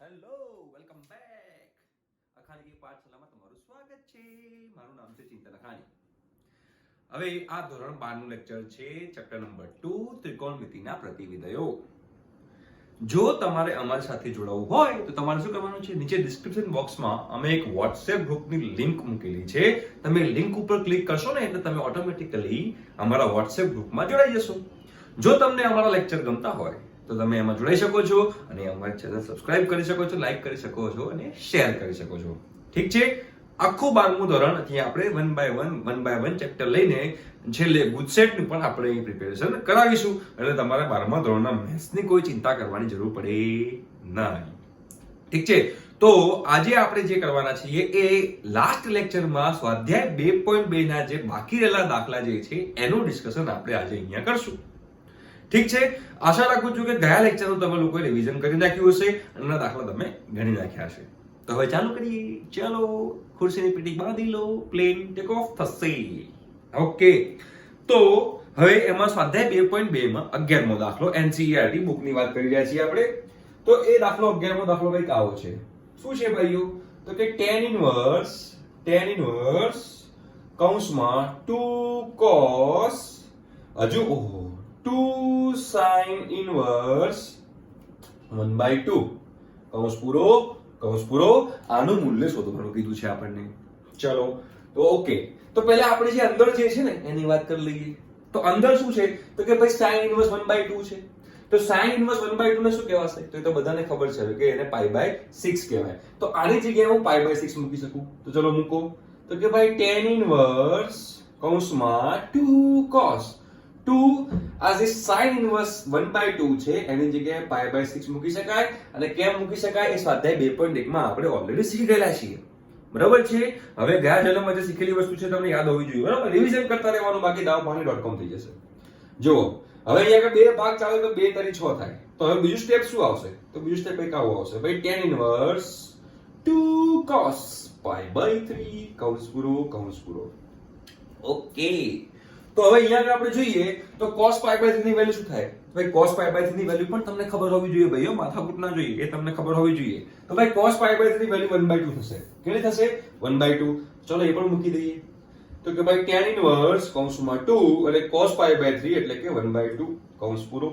Hello welcome back અખાણી પાઠશાલામાં તમારું સ્વાગત છે. મારું નામ છે ચિંતન અખાણી. હવે આ ધોરણ 12 નું લેક્ચર છે, ચેપ્ટર નંબર 2 ત્રિકોણમિતિના પ્રતિવિધયો. જો તમારે અમારી સાથે જોડાવવું હોય તો તમારે શું કરવાનું છે, નીચે ડિસ્ક્રિપ્શન બોક્સમાં અમે એક WhatsApp ગ્રુપની લિંક મૂકેલી છે. તમે લિંક ઉપર ક્લિક કરશો ને એટલે તમે ઓટોમેટિકલી અમારા WhatsApp ગ્રુપમાં જોડાઈ જશો. જો તમને અમારા લેક્ચર ગમતા હોય તો તમે એમાં જોડાઈ શકો છો અને અમારી ચેનલ સબસ્ક્રાઇબ કરી શકો છો, લાઈક કરી શકો છો અને શેર કરી શકો છો. ઠીક છે? આખું 12મું ધોરણ અહીં આપણે વન બાય વન ચેપ્ટર લઈને છેલ્લે ગુજસેટની પણ આપણે પ્રિપેરેશન કરાવીશું. એટલે તમારે 12મા ધોરણના મેથ્સની કોઈ ચિંતા કરવાની જરૂર પડે નહીં. ઠીક છે? તો આજે આપણે જે કરવાના છીએ એ લાસ્ટ લેક્ચરમાં સ્વાધ્યાય 2.2 ના જે બાકી રહેલા દાખલા જે છે એનું ડિસ્કશન આપણે આજે અહીંયા કરશું. ઠીક છે? આશા રાખું છું કે ગયા લેક્ચરનું તમે લોકોએ રિવિઝન કરી નાખ્યું હશે અને દાખલા તમે ગણી નાખ્યા હશે. તો હવે ચાલુ કરીએ. ચાલો, ખુરશીની પીઠી બાંધી લો, પ્લેન ટેક ઓફ થશે. ઓકે, તો હવે એમાં સ્વાધ્યાય 2.2 માં 11મો દાખલો NCERT બુકની વાત કરી રહ્યા છીએ આપણે. તો એ દાખલો 11મો દાખલો કંઈક આવો છે. શું છે ભાઈઓ? તો કે tan inverse કૌંસમાં 2 cos હજુ 2 sin inverse 1/2 કૌંસ પૂરો આનું મૂલ્ય શોધવાનું કીધું છે આપણને. ચલો, તો ઓકે, તો પહેલા આપણે જે અંદર જે છે ને એની વાત કરી લઈએ. તો અંદર શું છે? તો કે ભાઈ sin inverse 1/2 છે. તો sin inverse 1/2 ને શું કહેવાશે? તો એ તો બધાને ખબર છે કે એને π/6 કહેવાય. તો આની જગ્યાએ હું π/6 મૂકી શકું. તો ચલો મૂકો. તો કે ભાઈ tan inverse કૌંસમાં 2 cos 2 આ જે sin inverse 1/2 છે એની જગ્યાએ π/6 મૂકી શકાય. અને કેમ મૂકી શકાય એ સ્વાધ્યાય 2.1 માં આપણે ઓલરેડી શીખી ગયેલા છીએ. બરાબર છે? હવે ગયા જન્મમાં જે શીખેલી વસ્તુ છે તમને યાદ હોવી જોઈએ. બરાબર? રિવિઝન કરતા રહેવાનું, બાકી daawpaani.com થઈ જશે. જો હવે અહીંયા આગળ બે ભાગ ચાલે તો 2 તરી 6 થાય. તો હવે બીજું સ્ટેપ શું આવશે? તો બીજું સ્ટેપ કઈક આવું આવશે. ભાઈ tan inverse 2 cos π/3 કૌંસ પૂરો. ઓકે, તો હવે અહીંયા આગળ આપણે જોઈએ તો cos π/3 ની વેલ્યુ શું થાય? ભાઈ cos π/3 ની વેલ્યુ પણ તમને ખબર હોવી જોઈએ ભાઈઓ, માથાકૂટ ના જોઈએ, એ તમને ખબર હોવી જોઈએ. તો ભાઈ cos π/3 ની વેલ્યુ 1/2 થશે. કેટલી થશે? 1/2. ચલો એ પણ મૂકી દઈએ. તો કે ભાઈ tan inverse કૌંસમાં 2 એટલે cos π/3 એટલે કે 1/2 કૌંસ પૂરો.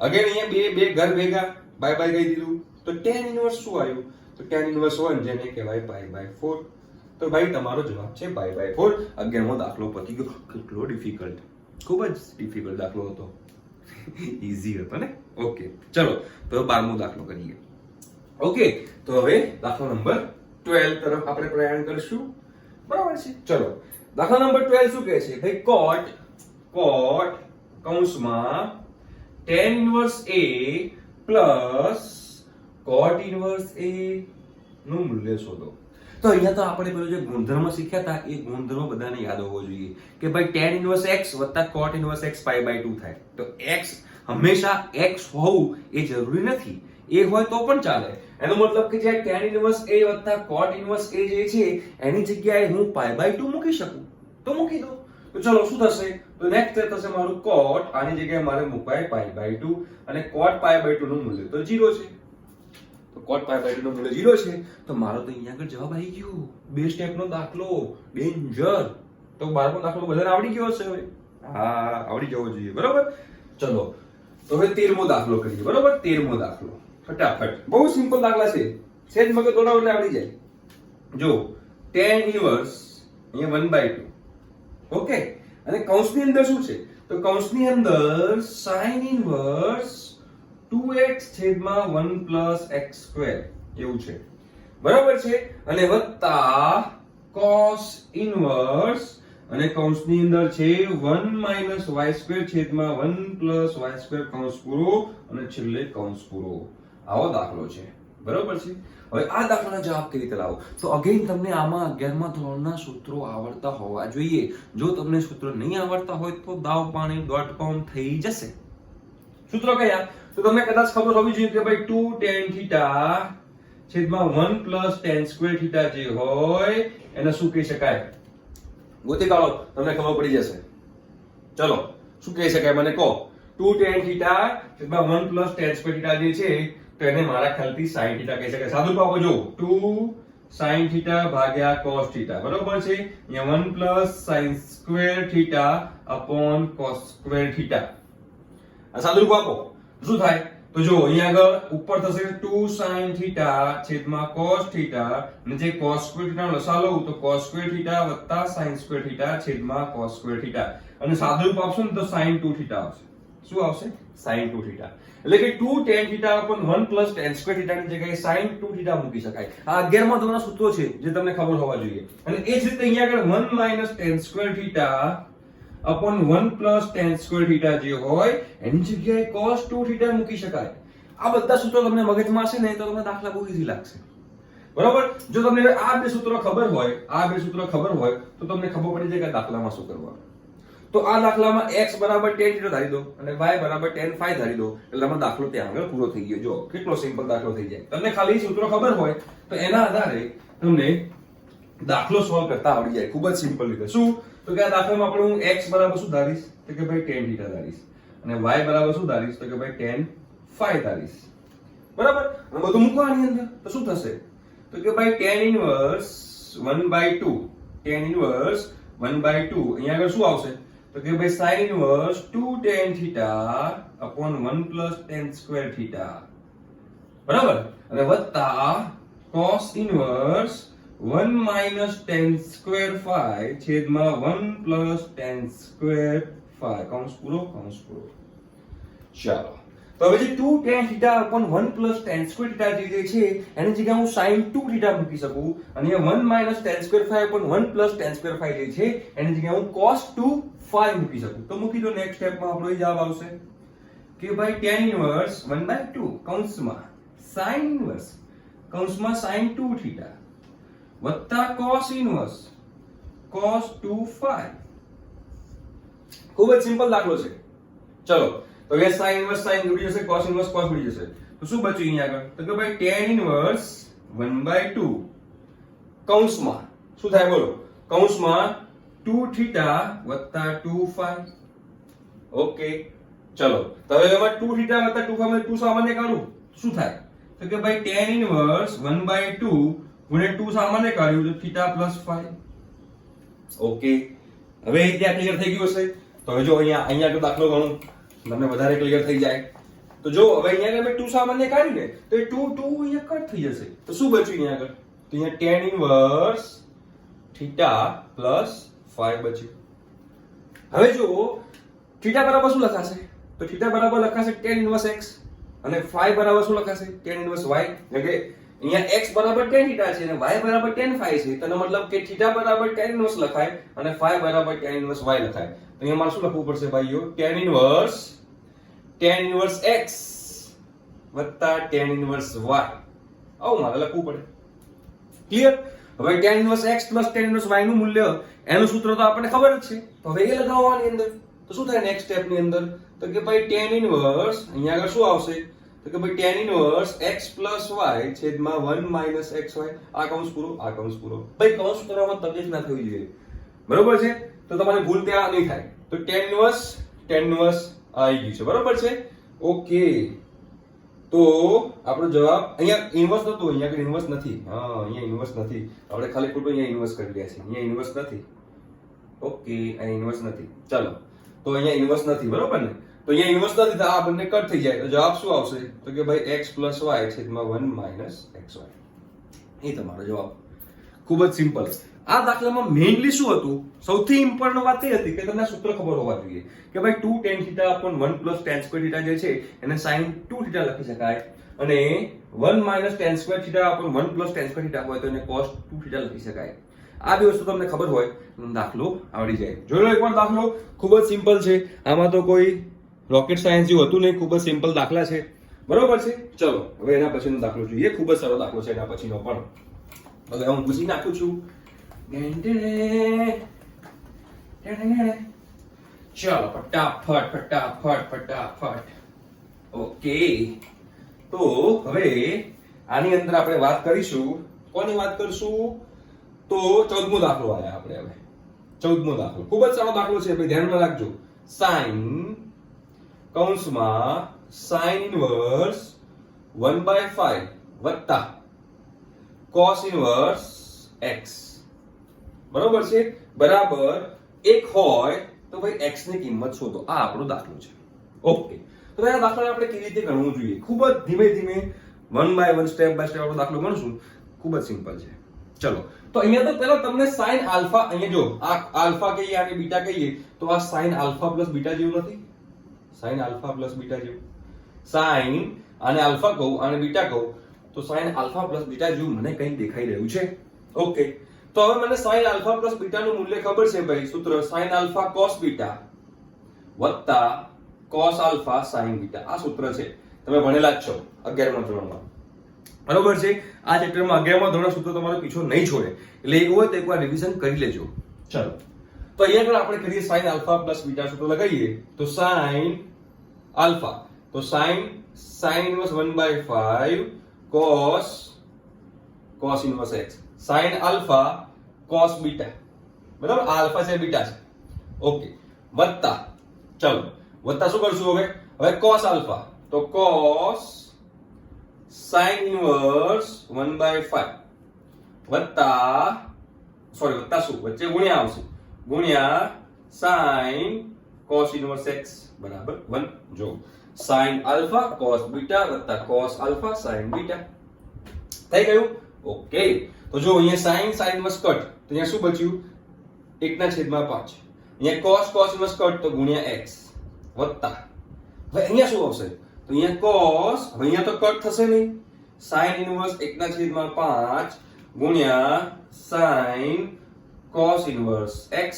અગેન અહીંયા બે ઘર ભેગા બાય બાય કહી દીધું. તો tan inverse શું આવ્યું? તો tan inverse 1 જેને કહેવાય π/4. તો ભાઈ તમારો જવાબ છે π/4. 11મો દાખલો પતી ગયો. કેટલો ડિફિકલ્ટ, ખૂબ જ ડિફિકલ્ટ દાખલો હતો. ઈઝી હતો ને? ઓકે, ચલો તો 12મો દાખલો કરીએ. ઓકે, તો હવે દાખલો નંબર 12 તરફ આપણે પ્રયાણ કરીશું. બરાબર છે? ચલો, દાખલા નંબર 12 શું કહે છે? ભાઈ cot કૌંસમાં tan inverse A plus cot inverse A નું મૂલ્ય શોધો. તો અહીંયા તો આપણે પેલો જે ગુણધર્મ શીખ્યા હતા એ ગુણધર્મ બધાને યાદ હોવો જોઈએ કે ભાઈ tan inverse x વત્તા cot inverse x π/2 થાય. તો x હંમેશા x હોવું એ જરૂરી નથી, એ હોય તો પણ ચાલે. એનો મતલબ કે જે tan inverse a વત્તા cot inverse a જે છે એની જગ્યાએ હું π/2 મૂકી શકું તો મૂકી દો. તો ચલો શું થશે? તો નેક્સ્ટ સ્ટેપ થશે મારું cot, આની જગ્યાએ મારે મુકાય π/2 અને cot π/2 નું મૂલ્ય તો 0 છે. તો cot π/2 નું મૂલ્ય 0 છે. તો મારો તો અહીંયા આગળ જવાબ આવી ગયો. બે સ્ટેપનો દાખલો, ડેન્જર. તો 12મો દાખલો બધાને આવડી ગયો હશે હવે? હા, આવડી જવો જોઈએ. બરાબર? ચલો તો હવે 13મો દાખલો કરીએ. બરાબર? 13મો દાખલો ફટાફટ, બહુ સિમ્પલ દાખલા છે, સેજ મગજ દોડાવો એટલે આવડી જાય. જો tan inverse અહીંયા 1/2. ઓકે, અને કૌંસની અંદર શું છે? તો કૌંસની અંદર sin inverse 2x છેદમાં 1 plus x² એવું છે. બરાબર છે? અને વત્તા cos inverse અને કૌંસની અંદર છે 1 minus y² છેદમાં 1 plus y² કૌંસ પૂરો અને છેલ્લે કૌંસ પૂરો. આવો દાખલો છે. બરાબર છે? હવે આ દાખલાનો જવાબ કેવી રીતે લાવો? તો અગેન તમને આમાં 11મા ધોરણના સૂત્રો આવડતા હોવા જોઈએ. જો તમને સૂત્રો નહીં આવડતા હોય તો daawpaani.com થઈ જશે. સૂત્રો કયા? તો તમને કદાચ ખબર હોવી જોઈએ કે ભાઈ 2 tan થીટા છેદમાં 1 plus tan square થીટા જે હોય એને શું કહી શકાય? ગોતી કાઢો, તમને ખબર પડી જશે. ચલો, શું કહી શકાય મને કહો? 2 tan થીટા છેદમાં 1 plus tan square થીટા જે છે તો એને મારા ખ્યાલથી sin θ કહી શકાય. સાદું આપો જો 2 sin θ ભાગ્યા cos θ બરોબર છે. અહીંયા 1 plus sin square θ upon cos square θ. આ સાદું આપો શું થાય તો જો અહીંયા આગળ ઉપર થશે 2 sin θ છેદમાં cos θ અને જે cos square θ નો લસા લઉં તો cos square θ વત્તા sin square θ છેદમાં cos square θ અને સાદું રૂપ આપશો ને તો sin 2 θ આવશે. શું આવશે sin 2 θ એટલે કે 2 tan θ upon 1 plus tan square θ ની જગ્યાએ sin 2 θ મૂકી શકાય. આ 11મા ધોરણના સૂત્રો છે જે તમને ખબર હોવા જોઈએ. અને એ જ રીતે અહીંયા આગળ 1 minus tan square θ upon 1 plus tan square θ જે હોય એની જગ્યાએ cos 2 θ મૂકી શકાય. આ બધા સૂત્રો તમને મગજમાં હશે ને તો તમને દાખલા બહુ ઈઝી લાગશે. બરાબર. જો તમને આ બે સૂત્રો ખબર હોય તો તમને ખબર પડી જાય કે દાખલામાં શું કરવાનું. તો આ દાખલામાં x બરાબર tan θ ધારી દો અને y બરાબર tan phi ધારી દો એટલે આમાં દાખલો ત્યાં આગળ પૂરો થઈ ગયો. જો કેટલો સિમ્પલ દાખલો થઈ જાય. તમને ખાલી સૂત્રો ખબર હોય તો એના આધારે તમને દાખલો સોલ્વ કરતા આવડી જાય. ખૂબ જ સિમ્પલ રીતે. શું તો કે આ દાખલામાં આપણે હું x બરાબર શું ધારીશ તો કે ભાઈ tan θ ધારીશ અને y બરાબર શું ધારીશ તો કે ભાઈ tan phi ધારીશ. બરાબર. અને બધું મૂકો આની અંદર તો શું થશે તો કે ભાઈ tan inverse 1/2 tan inverse 1/2 અહીંયા આગળ શું આવશે તો કે ભાઈ sin inverse 2 tan θ upon 1 plus tan square θ. બરાબર. અને વત્તા cos inverse 1 minus tan square phi છેદમાં 1 plus tan square phi કૌંસ પૂરો. ચાલો તો હવે જે 2 tan θ upon 1 plus tan square θ જે છે એની જગ્યાએ હું sin 2 θ મૂકી શકું અને 1 minus tan square phi upon 1 plus tan square phi જે છે એની જગ્યાએ હું cos 2 phi મૂકી શકું. તો મૂકી દો. નેક્સ્ટ સ્ટેપમાં આપણો એ જવાબ આવશે કે ભાઈ tan inverse 1/2 કૌંસમાં sin inverse કૌંસમાં sin 2 θ વત્તા cos inverse cos 2 phi. ખૂબ જ સિમ્પલ દાખલો છે. ચલો તો હવે sin inverse sin ઉડી જશે, cos inverse cos ઉડી જશે. તો શું બચ્યું અહીંયા આગળ તો કે ભાઈ tan inverse 1/2 કૌંસમાં શું થાય બોલો કૌંસમાં 2 θ વત્તા 2 phi. ઓકે ચલો તો હવે એમાં 2 θ વત્તા 2 phi માંથી 2 સામાન્ય કાઢું શું થાય તો કે ભાઈ tan inverse 1/2 ગુણ્યા 2 સામાન્ય કાઢ્યું તો θ + phi. ઓકે હવે ત્યાં ક્લિયર થઈ ગયું હશે. તો હવે જો અહીંયા આગળ દાખલો ગણું તમને વધારે ક્લિયર થઈ જાય. તો જો હવે અહીંયા આગળ 2 સામાન્ય કાઢ્યું ને તો એ 2 અહીંયા કટ થઈ જશે. તો શું બચ્યું અહીંયા આગળ તો અહીંયા tan inverse θ + phi બચ્યું. હવે જો θ બરાબર શું લખાશે તો θ બરાબર લખાશે tan inverse x અને phi બરાબર શું લખાશે tan inverse y. એટલે કે અહીંયા x બરાબર tan θ છે અને y બરાબર tan phi છે. તેનો મતલબ કે θ બરાબર tan inverse લખાય અને phi બરાબર tan inverse y લખાય. તો અહીંયા મારે શું લખવું પડશે ભાઈઓ tan inverse x વત્તા tan inverse y આવું મારે લખવું પડે. ક્લિયર. હવે tan inverse x plus tan inverse y નું મૂલ્ય એનું સૂત્ર તો આપણને ખબર જ છે. તો હવે એ લગાવવાની અંદર તો શું થાય નેક્સ્ટ સ્ટેપ ની અંદર તો કે ભાઈ tan inverse અહીંયા આગળ શું આવશે તો કે ભાઈ tan inverse x plus y છેદમાં 1 minus xy. આ કૌંસ પૂરો. ભાઈ કૌંસ કરવામાં તકલીફ ના થવી જોઈએ. બરોબર છે. તો તમારે ભૂલ ત્યાં નહીં થાય. તો tan inverse આવી ગયું છે. બરોબર છે. ઓકે તો આપણો જવાબ અહીંયા ઇન્વર્સ નતો. અહીંયા ઇન્વર્સ નથી. અહીંયા ઇન્વર્સ નથી. આપણે ખાલી ખોટું અહીંયા ઇન્વર્સ કરી રહ્યા છીએ. અહીંયા ઇન્વર્સ નથી. ઓકે અહીંયા ઇન્વર્સ નથી. ચાલો તો અહીંયા ઇન્વર્સ નથી. બરોબર ને. તો અહીંયા ઇન્વર્સ નથી તો આ બંને કટ થઈ જાય. તો જવાબ શું આવશે તો કે ભાઈ x plus y છેદમાં 1 minus xy. એ તમારો જવાબ. ખૂબ જ સિમ્પલ. આ દાખલામાં મેઇનલી શું હતું સૌથી ઇમ્પોર્ટન્ટ વાત એ હતી કે તમને સૂત્ર ખબર હોવા જોઈએ કે ભાઈ 2 tan θ upon 1 plus tan square θ જે છે એને sin 2 θ લખી શકાય અને 1 minus tan square θ upon 1 plus tan square θ હોય તો એને cos 2 θ લખી શકાય. આ બે વસ્તુ તમને ખબર હોય દાખલો આવડી જાય. જોઈ લો એકવાર દાખલો. ખૂબ જ સિમ્પલ છે. આમાં તો કોઈ રોકેટ સાયન્સ જેવું હતું નહીં. ખૂબ જ સિમ્પલ દાખલા છે. બરોબર છે. ચલો હવે એના પછીનો દાખલો જોઈએ. ખૂબ જ સરળ દાખલો છે એના પછીનો પણ. હવે હું પૂછી નાખું છું. ચાલો ફટાફટ. ઓકે તો હવે આની અંદર આપણે વાત કરીશું. કોની વાત કરશું તો 14મો દાખલો આયા આપણે. હવે 14મો દાખલો ખૂબ જ સારો દાખલો છે. ભાઈ ધ્યાનમાં રાખજો. sin કૌંસમાં sin inverse 1/5 વત્તા cos ઇનવર્સ x, બરોબર છે, બરાબર 1 હોય તો ભાઈ x ની કિંમત શોધો. આ આપણો દાખલો છે. ઓકે, તો આ દાખલાને આપણે કેવી રીતે ગણવું જોઈએ? ખૂબ જ ધીમે ધીમે 1 by 1 સ્ટેપ બાય સ્ટેપ આપણો દાખલો ગણશું. ખૂબ જ સિમ્પલ છે. ચલો, તો અહીંયા તો પહેલા તમને sin આલ્ફા, અહીંયા જો આ આલ્ફા કહીએ આને બીટા કહીએ, તો આ sin આલ્ફા પ્લસ બીટા જેવું નથી? sin આલ્ફા પ્લસ બીટા જેવું. sin આને આલ્ફા કહું આને બીટા કહું તો sin આલ્ફા પ્લસ બીટા જેવું મને કંઈ દેખાઈ રહ્યું છે. ઓકે, તો હવે મને sin આલ્ફા પ્લસ બીટા નું મૂલ્ય ખબર છે ભાઈ. સૂત્ર sin આલ્ફા cos બીટા વત્તા cos આલ્ફા sin બીટા. આ સૂત્ર છે, તમે ભણેલા જ છો 11મા ધોરણમાં, બરોબર છે. આ ચેપ્ટરમાં 11મા ધોરણના સૂત્ર તમારો પીછો નહીં છોડે, એટલે એવું હોય તો એકવાર રિવિઝન કરી લેજો. ચલો, તો અહીંયા આગળ આપણે કરીએ sin આલ્ફા પ્લસ બીટા સૂત્ર લગાવીએ તો sin આલ્ફા, તો sin inverse 1/5 cos inverse x, sin alpha cos beta, બરાબર, આ આલ્ફા છે બીટા છે. ઓકે, વત્તા, ચલો વત્તા શું કરશું હવે? હવે cos આલ્ફા, તો cos sin ઇનવર્સ 1/5 વત્તા, સોરી વત્તા શું વચ્ચે ગુણ્યા આવશે, ગુણ્યા sin cos ઇનવર્સ x બરાબર 1. જો sin આલ્ફા cos બીટા વત્તા cos આલ્ફા sin બીટા થઈ ગયું. ઓકે, તો જો અહીંયા sin ઇનવર્સ કટ, તો અહીંયા શું બચ્યું? 1/5. અહીંયા cos ઇનવર્સ કટ તો ગુણ્યા x વત્તા, હવે અહીંયા શું આવશે? તો અહીંયા cos, હવે અહીંયા તો કટ થશે નહીં, sin ઇનવર્સ 1/5 ગુણ્યા sin cos ઇનવર્સ x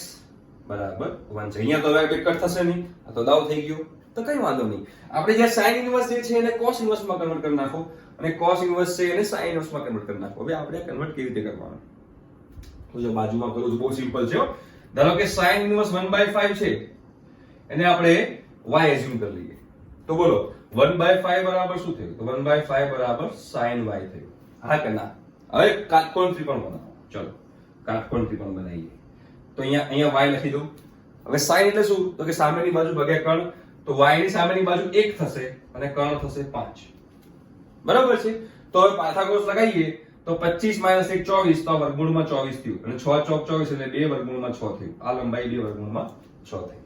બરાબર 1 છે. અહીંયા તો હવે કટ થશે નહીં, આ તો દાવ થઈ ગયો, તો કઈ વાંધો નહીં. આપણે જે sin ઇનવર્સ જે છે એને cos ઇનવર્સ માં કન્વર્ટ કરી નાખો, અને cos ઇનવર્સ છે એને sin ઇનવર્સ માં કન્વર્ટ કરી નાખો. હવે આપણે કન્વર્ટ કેવી રીતે કરવાનું? તો જો બાજુમાં કરું તો બહુ સિમ્પલ છે. ધારો કે sin ઇનવર્સ 1/5 છે, એને આપણે y એઝ્યુમ કરી લઈએ. તો બોલો 1/5 બરાબર શું થયું? તો 1/5 બરાબર sin y થયું. હા કે ના? હવે કાટકોણ ત્રિકોણ બનાવો. ચલો કાટકોણ ત્રિકોણ બનાવીએ. તો અહીંયા y લખી દઉં. હવે sin એટલે શું? તો કે સામેની બાજુ ભાગ્યા કર્ણ, તો y ની સામેની બાજુ 1 થશે અને કર્ણ થશે 5, બરાબર છે. તો હવે પાયથાગોરસ લગાવીએ તો 25 - 1 24, તો વર્ગમૂળમાં 24 થયું, અને 6 ચોક 24 એટલે 2 વર્ગમૂળમાં 6 થયું. આ લંબાઈ 2 વર્ગમૂળમાં 6 થઈ.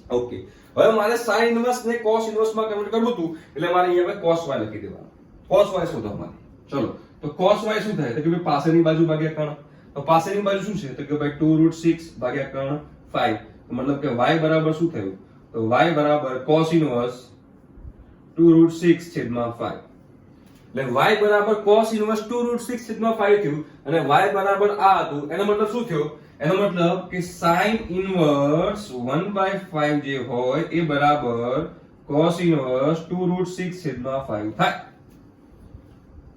ઓકે, હવે મારે sin ઇનવર્સ ને cos ઇનવર્સ માં કન્વર્ટ કરવું હતું, એટલે મારે અહીંયા cos y લખી દેવાનું. cos y શોધવા માટે ચલો, તો cos y શું થાય? તો કે ભાઈ પાસેની બાજુ ભાગ્યા કર્ણ, તો પાસેની બાજુ શું છે? તો કે ભાઈ 2√6 ભાગ્યા કર્ણ 5, તો મતલબ કે y બરાબર શું થયું? તો y બરાબર cos ઇનવર્સ 2√6 છેદમાં 5, એટલે y બરાબર cos ઇનવર્સ 2√6 છેદમાં 5 થયું, અને y બરાબર આ હતું. એનો મતલબ શું થયો? એનો મતલબ કે sin ઇનવર્સ 1/5 જે હોય એ બરાબર cos ઇનવર્સ 2√6 છેદમાં 5 થાય,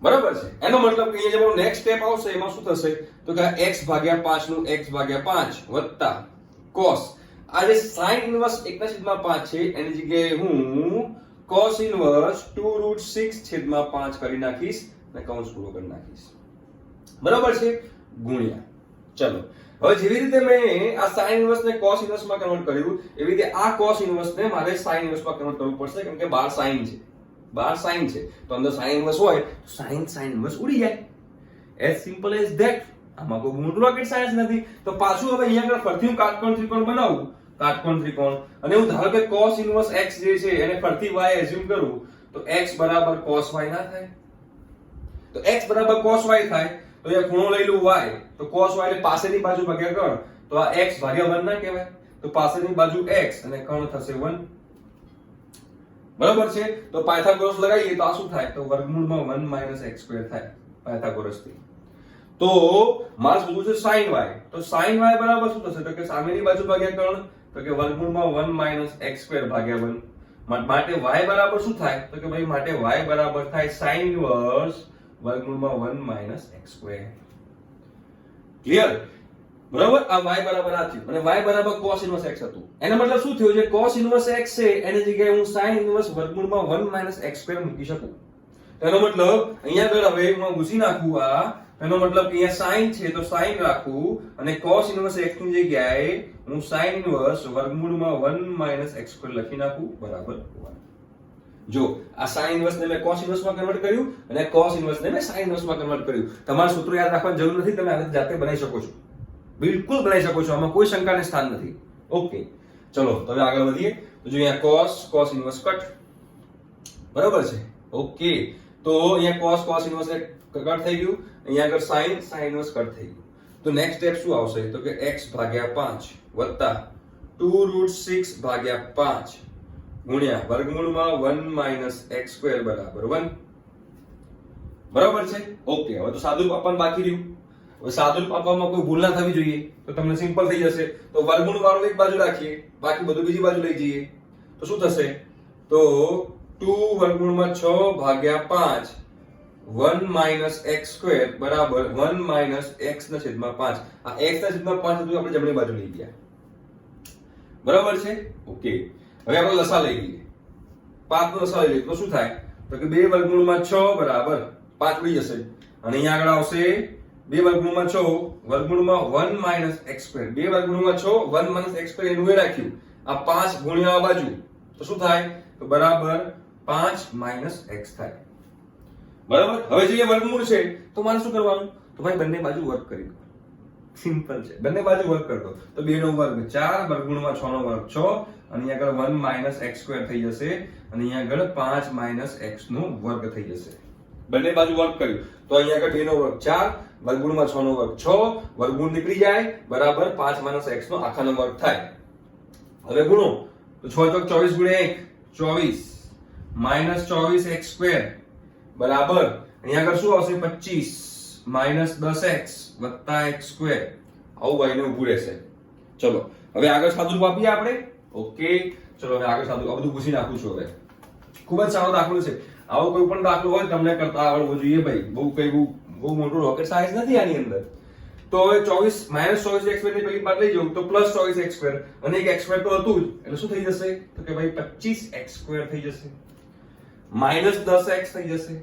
બરાબર છે. એનો મતલબ કે અહીંયા જે નેક્સ્ટ સ્ટેપ આવશે એમાં શું થશે? તો કે x/5 નું x/5 વત્તા cos, આ જે sin ઇનવર્સ 1/5 છે એની જગ્યાએ હું cos ઇનવર્સ 2√6 છેદમાં 5 કરી નાખીશ અને કૌંસ પૂરો કરી નાખીશ, બરાબર છે, ગુણ્યા. ચલો, હવે જેવી રીતે મેં આ sin ઇનવર્સ ને cos ઇનવર્સ માં કન્વર્ટ કર્યું, એવી રીતે આ cos ઇનવર્સ ને મારે sin ઇનવર્સ માં કન્વર્ટ કરવું પડશે, કેમ કે બહાર sin છે, બહાર sin છે, તો અંદર sin ઇનવર્સ હોય તો sin ઇનવર્સ ઉડી જાય. as simple as that. આમાં કોઈ મોટું રોકેટ સાયન્સ નથી. તો પાછું હવે અહીંયા આગળ ફરીથી હું કાટકોણ ત્રિકોણ બનાવું, કાટકોણ ત્રિકોણ, અને હું ધારો કે cos ઇનવર્સ x જે છે એને ફરીથી y એઝ્યુમ કરું, તો x બરાબર cos y ના થાય? તો x બરાબર cos y થાય, તો એ ખૂણો લઈ લઉં y, તો cos y એટલે પાસેની બાજુ ભાગ્યા કર્ણ, તો આ x ભાગ્યા 1 ના કહેવાય? તો પાસેની બાજુ x અને કર્ણ થશે 1, બરાબર છે. તો પાયથાગોરસ લગાવીએ તો આ શું થાય? તો વર્ગમૂળમાં 1 - x² થાય પાયથાગોરસ થી. તો મારે શોધવું છે sin y, તો sin y બરાબર શું થશે? તો કે સામેની બાજુ ભાગ્યા કર્ણ, તો કે વર્ગમૂળમાં 1 - x² ભાગ્યા 1. માટે y બરાબર શું થાય? તો કે ભાઈ માટે y બરાબર થાય sin ઇનવર્સ વર્ગમૂળમાં 1 - x². ક્લિયર? બરાબર, આ y બરાબર આ થયું, અને y બરાબર cos ઇનવર્સ x હતું. એનો મતલબ શું થયું? જે cos ઇનવર્સ x છે એની જગ્યાએ હું sin ઇનવર્સ વર્ગમૂળમાં 1 - x² મૂકી શકું. એનો મતલબ અહીંયા આગળ હવે હું ઘૂસી નાખું આ, એનો મતલબ કે અહીંયા sin છે તો sin રાખું, અને cos ઇનવર્સ x ની જગ્યાએ હું sin ઇનવર્સ વર્ગમૂળમાં 1 - x² લખી નાખું બરાબર 1. જો આ sin ઇન્વર્સ ને મેં cos ઇન્વર્સ માં કન્વર્ટ કર્યું અને cos ઇન્વર્સ ને મેં sin ઇન્વર્સ માં કન્વર્ટ કર્યું. તમારે સૂત્ર યાદ રાખવાની જરૂર નથી, તમે આ જાતે બનાવી શકો છો, બિલકુલ બનાવી શકો છો, આમાં કોઈ શંકાને સ્થાન નથી. ઓકે, ચલો તો હવે આગળ વધીએ. તો જો અહીંયા cos ઇન્વર્સ કટ, બરાબર છે. ઓકે, તો અહીંયા cos ઇન્વર્સ કટ થઈ ગયું, અહીંયા આગળ sin ઇન્વર્સ કટ થઈ ગયું. તો નેક્સ્ટ સ્ટેપ શું આવશે? તો કે x ભાગ્યા 5 વત્તા 2√6 ભાગ્યા 5 ગુણ્યા વર્ગમૂળમાં 1 માઇનસ x સ્ક્વેર બરાબર 1. બરાબર છે. ઓકે, હવે તો સાદુરૂપ આપવાનું બાકી રહ્યું. હવે સાદુરૂપ આપવામાં કોઈ ભૂલ ના થવી જોઈએ, તો તમને સિમ્પલ થઈ જશે. તો વર્ગમૂળ વાળું એક બાજુ રાખીએ, બાકી બધું બીજી બાજુ લઈ જઈએ. તો શું થશે? તો 2 વર્ગમૂળમાં 6 ભાગ્યા 5 1 માઇનસ x સ્ક્વેર બરાબર 1 માઇનસ x ના છેદમાં 5. આ x ના છેદમાં 5 હતું, આપણે જમણી બાજુ લઈ ગયા. બરાબર છે. ઓકે, હવે આપણે લસા લઈ લઈએ. 5 નો લસા લઈ લઈએ તો શું થાય? તો કે 2 વર્ગમૂળમાં 6 બરાબર 5 મળી જશે, અને અહીંયા આગળ આવશે 2 વર્ગમૂળમાં 6 વર્ગમૂળમાં 1 માઇનસ x સ્ક્વેર. 2 વર્ગમૂળમાં 6 1 માઇનસ x સ્ક્વેર એનું એ રાખ્યું. આ 5 ગુણ્યા આ બાજુ તો શું થાય? તો બરાબર 5 માઇનસ x થાય. બરાબર. હવે જે વર્ગમૂળ છે તો મારે શું કરવાનું? તો ભાઈ બંને બાજુ વર્ગ કરી દો. સિમ્પલ છે, બંને બાજુ વર્ગ કરી દો. તો 2 નો વર્ગ 4 વર્ગમૂળમાં 6 નો વર્ગ 6, અને અહીંયા આગળ 1 માઇનસ x સ્ક્વેર થઈ જશે, અને અહીંયા આગળ 5 માઇનસ x નો વર્ગ થઈ જશે. બંને બાજુ વર્ગ કર્યું તો અહીંયા આગળ 2 નો વર્ગ 4 વર્ગમૂળમાં 6 નો વર્ગ 6, વર્ગમૂળ નીકળી જાય બરાબર 5 માઇનસ x નો આખાનો વર્ગ થાય. હવે ગુણો તો 6 ચોક 24 ગુણ્યા 1 24 માઇનસ 24 x સ્ક્વેર બરાબર અહીંયા આગળ શું આવશે? 25 માઇનસ 10x વત્તા x સ્ક્વેર. આવું ભાઈને ઊભું રહેશે. ચલો હવે આગળ સાદુરૂપ આપીએ આપણે. ઓકે, ચલો હવે આગળ સાદુરૂપ આ બધું પૂછી નાખું છું. હવે ખૂબ જ સારો દાખલો છે. આવો કોઈ પણ દાખલો હોય તમને કરતા આવડવો જોઈએ ભાઈ. બહુ મોટું રોકેટ સાયન્સ નથી આની અંદર. તો હવે 24 માઇનસ 24x સ્ક્વેર ની પેલી બાદ લઈ જાઉં તો પ્લસ 24x સ્ક્વેર, અને એક x સ્ક્વેર તો હતું જ, એટલે શું થઈ જશે? તો કે ભાઈ 25x સ્ક્વેર થઈ જશે, માઇનસ 10x થઈ જશે.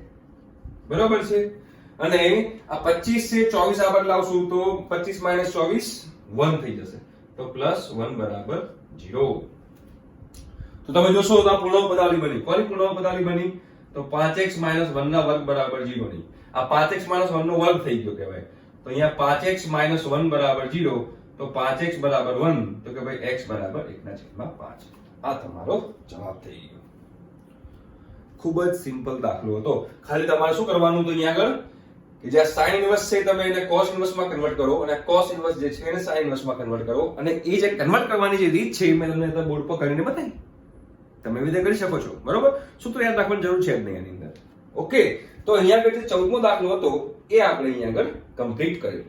બરાબર છે. અને આ 25 છે 24 આ બાદ લાવશું તો 25 માઇનસ 24 1 થઈ જશે, તો પ્લસ 1 બરાબર 0. તો તમે જોશો તો આ પૂર્ણાંક પદાવલી બની. કોની પૂર્ણાંક પદાવલી બની? તો 5x 1 ના વર્ગ બરાબર 0 ની. આ 5x 1 નો વર્ગ થઈ ગયો કહેવાય. તો અહીંયા 5x 1 બરાબર 0, તો 5x બરાબર 1, તો કે ભાઈ x બરાબર 1 ના છેદમાં 5. આ તમારો જવાબ થઈ ગયો. ખૂબ જ સિમ્પલ દાખલો હતો. ખાલી તમારે શું કરવાનું? તો અહીંયા આગળ કે જે sin ઇન્વર્સ છે તમે એને cos ઇન્વર્સ માં કન્વર્ટ કરો, અને cos ઇન્વર્સ જે છે એને sin ઇન્વર્સ માં કન્વર્ટ કરો, અને એ જે કન્વર્ટ કરવાની જે રીત છે મેં તમને બોર્ડ પર કરીને બતાવી. તમે એવી રીતે કરી શકો છો. બરોબર. સૂત્ર યાદ રાખવાની જરૂર છે જ નહીં આની અંદર. ઓકે, તો અહીંયા આગળ જે 14મો દાખલો હતો એ આપણે અહીંયા આગળ કમ્પ્લીટ કર્યો.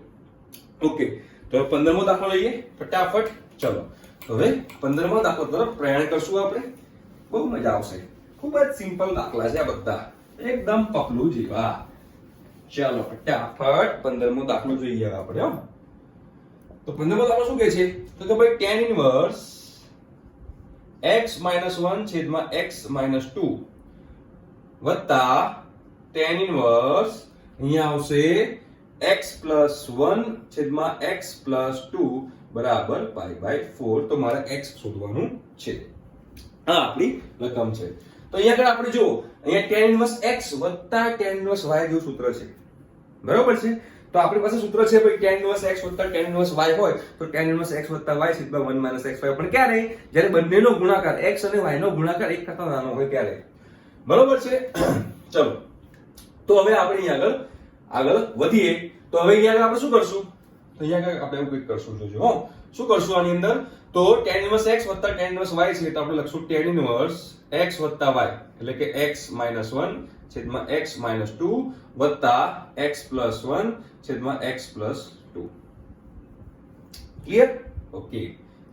ઓકે, તો 15મો દાખલો લઈએ ફટાફટ. ચલો હવે 15મો દાખલો તરફ પ્રયાણ કરશું આપણે. બહુ મજા આવશે. ખૂબ જ સિમ્પલ દાખલા છે આ બધા, એકદમ પકલું જેવા. ચાલો ફટાફટ 15મો દાખલો જોઈએ આપણે. તો 15મો દાખલો શું કહે છે? તો કે ભાઈ tan ઇન્વર્સ x 1 છેદમાં x 2 વત્તા tan ઇન્વર્સ અહીંયા આવશે x plus 1 છેદમાં x plus 2 બરાબર પાઈ બાય 4. તો મારે x શોધવાનું છે. આ આપણી રકમ છે. તો અહીંયા આગળ આપણે જો અહીંયા tan ઇન્વર્સ x વત્તા tan ઇન્વર્સ y જેવું સૂત્ર છે. બરાબર છે. તો આપણી પાસે સૂત્ર છે ભાઈ tan ઇન્વર્સ x વત્તા tan ઇન્વર્સ y હોય તો tan ઇન્વર્સ x વત્તા y છેદમાં 1 માઈનસ x y. પણ ક્યારે? જ્યારે બંનેનો ગુણાકાર x અને y નો ગુણાકાર 1 કરતા નાનો હોય ત્યારે. બરાબર છે. ચલો તો હવે આપણે આગળ વધીએ. તો હવે અહીંયા આપણે શું કરશું? તો અહીંયા આપણે એવું કંઈક કરશું. જોજો શું કરશું આની અંદર? તો tan ઇન્વર્સ x વત્તા tan ઇન્વર્સ y છે તો આપણે લખશું tan ઇન્વર્સ x વત્તા y, એટલે કે x 1 છેદમાં x 2 વત્તા x plus 1 છેદમાં x plus 2. ક્લિયર? ઓકે,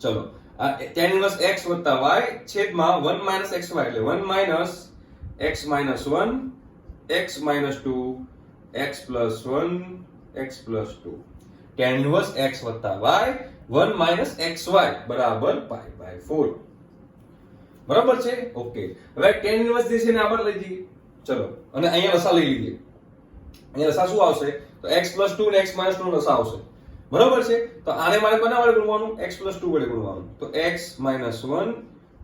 ચલો આ tan ઇન્વર્સ x વત્તા y છેદમાં 1 minus xy, એટલે 1 minus x minus 1 x minus 2 x plus 1 x plus 2. tan inverse x વત્તા y 1 minus xy બરાબર પાઈ બાય 4. બરાબર છે. ઓકે, હવે tan ઇન્વર્સ જે છે ને આપણે લઈ જઈએ. ચલો અને અહીંયા લસા લઈ લઈએ. અહીંયા લસા શું આવશે? તો x plus 2 ને x minus 2 નો લસા આવશે. બરાબર છે. તો આને મારે કોના વડે ગુણવાનું? x plus 2 વડે ગુણવાનું. તો x minus 1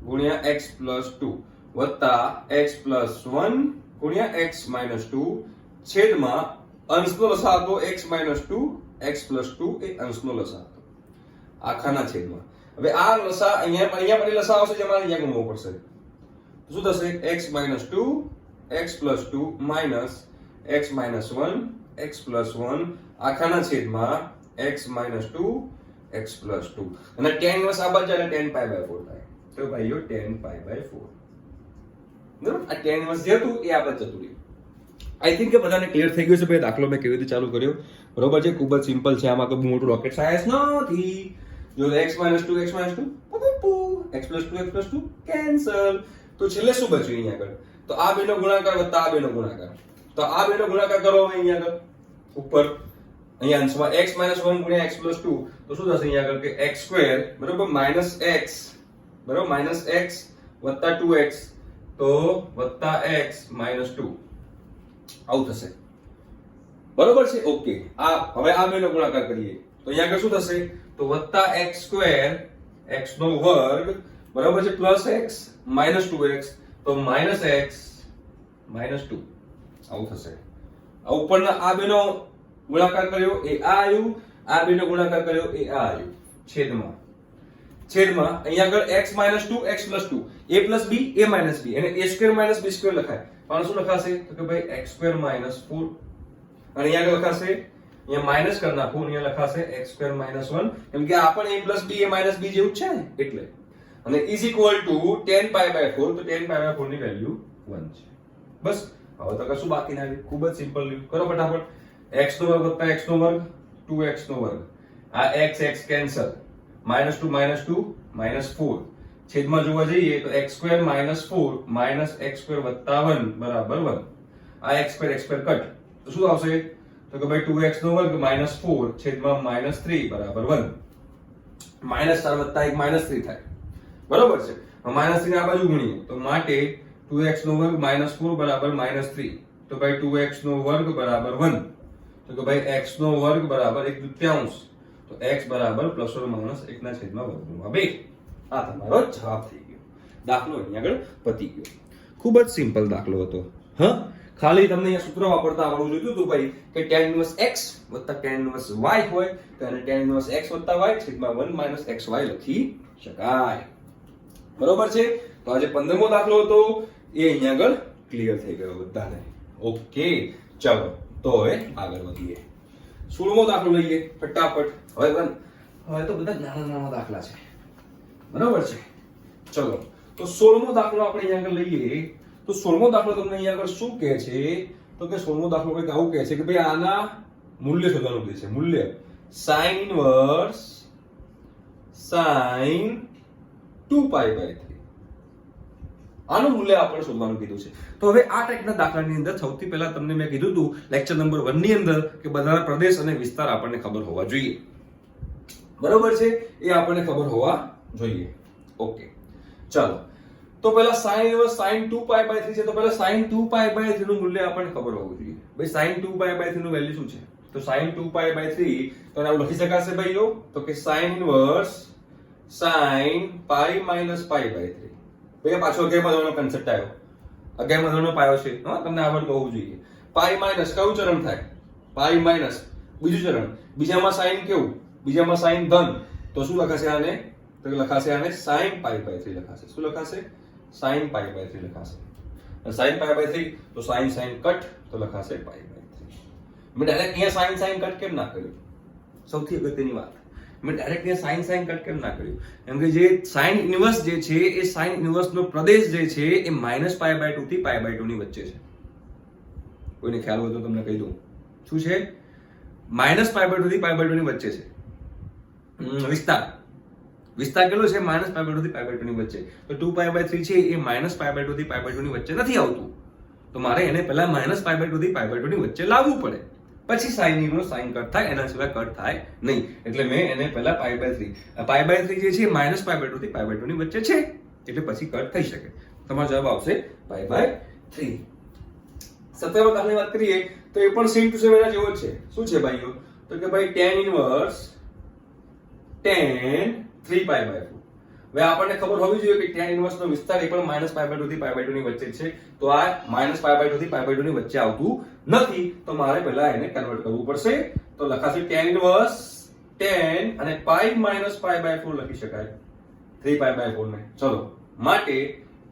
ગુણ્યા x plus 2 વત્તા x પ્લસ 1 ગુણ્યા x માઇનસ 2 છેદમાં અંશનો લસા હતો x માઇનસ 2 x પ્લસ 2 એ અંશનો લસા હતો આખાના છેદમાં. હવે આ લસા અહીંયા પણ લસા આવશે જેમાં અહીંયા ગુણવો પડશે. તો શું થશે x minus 2 x plus 2 minus x minus 1 x plus 1 આખાના છેદમાં x માઇનસ 2 x પ્લસ 2 અને tan ઇન્વર્સ આ બાજુ જાય tan pi by 4 થાય. તો ભાઈઓ tan pi by 4 બરાબર. આ tan ઇન્વર્સ જે હતું એ આ બાજુ જતું રહ્યું. આઈ થિંક કે બધાને ક્લિયર થઈ ગયું છે ભાઈ દાખલો મેં કેવી રીતે ચાલુ કર્યો. બરોબર છે, ખૂબ જ સિમ્પલ છે, આમાં કોઈ મોટું રોકેટ સાયન્સ નથી. જો x minus 2 x minus 2 x plus 2 x plus 2 cancel. તો છેલ્લે શું બચ્યું અહીંયા આગળ? તો આ બેનો ગુણાકાર વત્તા આ બેનો ગુણાકાર. તો આ બેનો ગુણાકાર કરો હવે અહીંયા આગળ ઉપર અહીંયા અંશમાં x માઇનસ 1 ગુણ્યા x પ્લસ 2 તો શું થશે અહીંયા આગળ કે x સ્ક્વેર બરોબર માઇનસ x બરોબર માઇનસ x વત્તા 2x તો વત્તા x માઇનસ 2 આવું થશે. બરોબર છે, ઓકે. આ હવે આ બેનો ગુણાકાર કરીએ તો અહીંયા આગળ શું થશે? તો વત્તા x સ્ક્વેર x નો વર્ગ બરાબર છે પ્લસ x માઇનસ 2x તો માઇનસ x માઇનસ 2 આવું થશે. આ ઉપરના આ બેનો ગુણાકાર કર્યો એ આ આવ્યું, આ બેનો ગુણાકાર કર્યો એ આ આવ્યું છેદમાં અહીંયા આગળ x minus 2 x plus 2 a plus b a minus b અને a square minus b square લખાય. પણ શું લખાશે? તો કે ભાઈ x સ્ક્વેર માઇનસ 4 અને અહીંયા આગળ લખાશે અહીંયા માઇનસ કરી નાખું અહીંયા લખાશે x સ્ક્વેર માઇનસ 1 કેમ કે આ પણ a plus b a minus b જેવું છે ને એટલે. અને is equal to tan pi by 4 તો tan pi by 4 ની વેલ્યુ 1 છે. બસ હવે તો કશું બાકી ના રહ્યું, ખૂબ જ સિમ્પલ રહ્યું. કરો ફટાફટ. x નો વર્ગ વત્તા x નો વર્ગ 2x નો વર્ગ આ x x કેન્સલ -2 -2 -4 છેદમાં જોવા જઈએ તો x સ્ક્વેર -4 -x સ્ક્વેર વત્તા 1 બરાબર 1 આ x સ્ક્વેર કટ તો શું આવશે? તો કે ભાઈ 2x નો વર્ગ -4 છેદમાં -3 બરાબર 1 -4 વત્તા 1 -3 થાય. બરોબર છે. -3 આ બાજુ ગુણીએ તો માટે 2x નો વર્ગ -4 બરાબર -3 તો ભાઈ 2x નો વર્ગ બરાબર 1 તો કે ભાઈ x નો વર્ગ બરાબર 1/3 તો x બરાબર પ્લસ ઓર માઈનસ 1 ના છેદમાં વર્ગમૂળમાં 2 આ તમારો જવાબ થઈ ગયો. દાખલો અહીંયા આગળ પતી ગયો. ખૂબ જ સિમ્પલ દાખલો હતો. હા, ખાલી તમને અહીંયા સૂત્ર વાપરતા આવડવું જોઈતું હતું ભાઈ કે tan ઇન્વર્સ x વત્તા tan ઇન્વર્સ y હોય તો એને tan ઇન્વર્સ x વત્તા y છેદમાં 1 - xy લખી શકાય. બરોબર છે. તો આજે 15મો દાખલો હતો એ અહીંયા આગળ ક્લિયર થઈ ગયો બધાને. ઓકે, ચાલો તો હવે આગળ વધીએ. 16મો દાખલો લઈએ ફટાફટ. હવે તો બધા નાના દાખલા છે. બરાબર છે. ચલો તો 16મો દાખલો આપણે અહીંયા આગળ લઈએ તો 16મો દાખલો તમને અહીંયા આગળ શું કહે છે? તો કે 16મો દાખલો કંઈક આવું કહે છે કે ભાઈ આના મૂલ્ય શોધવાનું કહે છે. મૂલ્ય sin ઇન્વર્સ sin 2π/3 આનું મૂલ્ય આપણે શોધવાનું કીધું છે. તો હવે આ ટાઈપના દાખલાની અંદર સૌથી પહેલા તમને મેં કીધું હતું લેક્ચર નંબર 1 ની અંદર કે બધાના પ્રદેશ અને વિસ્તાર આપણને ખબર હોવા જોઈએ. બરોબર છે, એ આપણને ખબર હોવા જોઈએ. ઓકે, ચાલો તો પહેલા sin ઇન્વર્સ sin 2π/3 છે તો પહેલા sin 2π/3 નું મૂલ્ય આપણને ખબર હોવું જોઈએ. ભાઈ sin 2π/3 નું વેલ્યુ શું છે? તો sin 2π/3 તો આવું લખી શકાશે ભાઈઓ તો કે sin ઇન્વર્સ sin π - π/3. ભાઈ પાછો અગિયારમાં ધોરણનો કન્સેપ્ટ આવ્યો. 11મા ધોરણનો પાયો છે. હા, તમને આવડતું હોવું જોઈએ. પાઈ માઈનસ કયું ચરણ થાય? પાઈ માઈનસ બીજું ચરણ. બીજામાં સાઈન કેવું? બીજામાં સાઈન ધન. તો શું લખાશે આને? તો લખાશે આને sin π/3 લખાશે. શું લખાશે? sin π/3 લખાશે. અને sin π/3 તો sin કટ તો લખાશે π/3. મેં ડાયરેક્ટ અહીંયા sin કટ કેમ ના કર્યું? સૌથી અગત્યની વાત, મેં ડાયરેક્ટ અહીંયા sin કટ કેમ ના કર્યું? કેમ કે જે sin ઇન્વર્સ જે છે એ sin ઇન્વર્સ નો પ્રદેશ જે છે એ -π/2 થી π/2 ની વચ્ચે છે. કોઈને ખ્યાલ હોય તો તમને કહી દઉં. શું છે? -π/2 થી π/2 ની વચ્ચે છે. વિસ્તાર કેટલો છે? -π/2 થી π/2 ની વચ્ચે. તો 2π/3 છે એ -π/2 થી π/2 ની વચ્ચે નથી આવતું. તો મારે એને પહેલા -π/2 થી π/2 ની વચ્ચે લાવવું પડે. પછી sin ઇન્વર્સ sin કટ થાય, એના સિવાય કટ થાય નહીં. એટલે મેં એને પહેલા π/3 જે છે -π/2 થી π/2 ની વચ્ચે છે એટલે પછી કટ થઈ શકે. તમારો જવાબ આવશે π/3. 17મા દાખલાની વાત કરીએ તો એ પણ સેમ ટુ સેમ એના જેવો જ છે. શું છે ભાઈઓ? તો કે ભાઈ tan ઇન્વર્સ tan 3π/4. હવે આપણને ખબર હોવી જોઈએ કે tan ઇન્વર્સ નો વિસ્તાર એ પણ -π/2 થી π/2 ની વચ્ચે છે, તો આ -π/2 થી π/2 ની વચ્ચે આવતું નથી, તો મારે પહેલા એને કન્વર્ટ કરવું પડશે. તો લખાશે tan ઇન્વર્સ tan અને pi - π/4 લખી શકાય 3π/4 ને. ચલો, માટે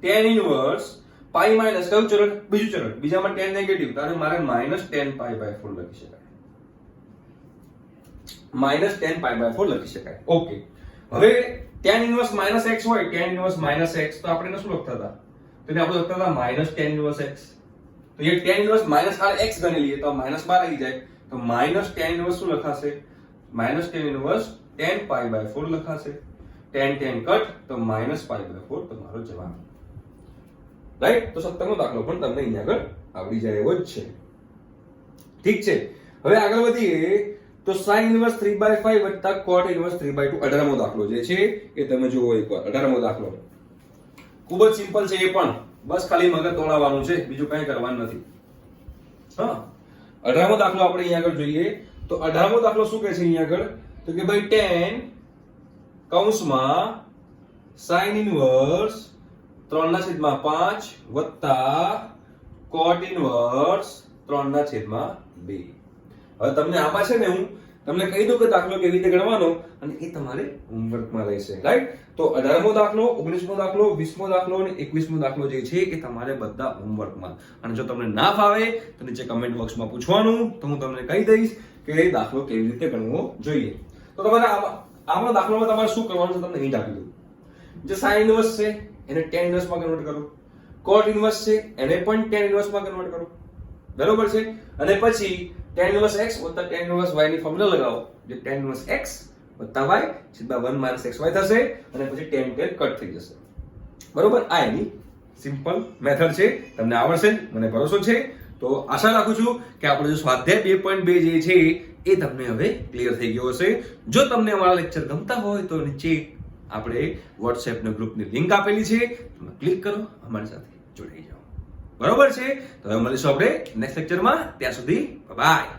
tan ઇન્વર્સ પાઈ માઈનસ કયું ચરણ? બીજું ચરણ. બીજામાં tan નેગેટિવ, તો મારે -tan π/4 લખી શકાય. -tan π/4 લખી શકાય. ઓકે, હવે tan ઇન્વર્સ -x હોય, tan ઇન્વર્સ -x, તો આપણે એને શું લખતા હતા? તો એને આપણે લખતા હતા -tan ઇન્વર્સ x. તો એ tan ઇન્વર્સ -rx ગણી લઈએ તો -12 આવી જાય. તો -tan ઇન્વર્સ શું લખાશે? -tan ઇન્વર્સ tan π/4 લખાશે. tan કટ, તો -π/4 તમારો જવાબ. રાઈટ? તો 17મો દાખલો પણ તમને અહીંયા આગળ આવડી જાય એવો જ છે. ઠીક છે, હવે આગળ વધીએ તો sin ઇન્વર્સ 3/5 વત્તા cot ઇન્વર્સ 3/2, 18મો દાખલો જે છે એ તમે જુઓ એકવાર. 18મો દાખલો ખૂબ જ સિમ્પલ છે, એ પણ બસ ખાલી મગજ દોડાવવાનું છે, બીજું કંઈ કરવાનું નથી. હા, 18મો દાખલો આપણે અહીંયા આગળ જોઈએ તો 18મો દાખલો શું કહે છે અહીંયા આગળ? તો કે ભાઈ tan કૌંસમાં sin ઇન્વર્સ 3/5 વત્તા cot ઇન્વર્સ 3/2. હવે તમને આમાં છે ને હું તમને કહી દઉં કે દાખલો કેવી રીતે ગણવાનો, અને એ તમારે હોમવર્કમાં રહેશે. રાઈટ? તો 18મો દાખલો, 19મો દાખલો, 20મો દાખલો અને 21મો દાખલો જે છે એ તમારે બધા હોમવર્કમાં. અને જો તમને ના ફાવે તો નીચે કમેન્ટ બોક્સમાં પૂછવાનું, તો હું તમને કહી દઈશ કે દાખલો કેવી રીતે ગણવો જોઈએ. તો તમારે આમાં દાખલામાં તમારે શું કરવાનું છે તમને અહીં જ આપી દઉં. જે sin ઇન્વર્સ છે એને tan ઇન્વર્સમાં કન્વર્ટ કરો, cot ઇન્વર્સ છે એને પણ tan ઇન્વર્સમાં કન્વર્ટ કરો, બરોબર છે? અને પછી tan ઇન્વર્સ x વત્તા tan ઇન્વર્સ y ની ફોર્મ્યુલા લગાવો, જે tan ઇન્વર્સ x વત્તા y / 1 - xy થશે, અને પછી tan કટ થઈ જશે. બરોબર? આ એની સિમ્પલ મેથડ છે, તમને આવડશે મને ભરોસો છે. તો આશા રાખું છું કે આપણો જે સ્વાધ્યાય 2.2 જે છે એ તમને હવે ક્લિયર થઈ ગયો હશે. જો તમને અમારા લેક્ચર ગમતા હોય તો નીચે આપણે WhatsApp ના ગ્રુપની લિંક આપેલી છે, તમે ક્લિક કરો, અમારી સાથે જોડાઈ જાઓ. બરોબર છે? તો હવે મળીશું આપણે નેક્સ્ટ લેક્ચરમાં. ત્યાં સુધી બાય.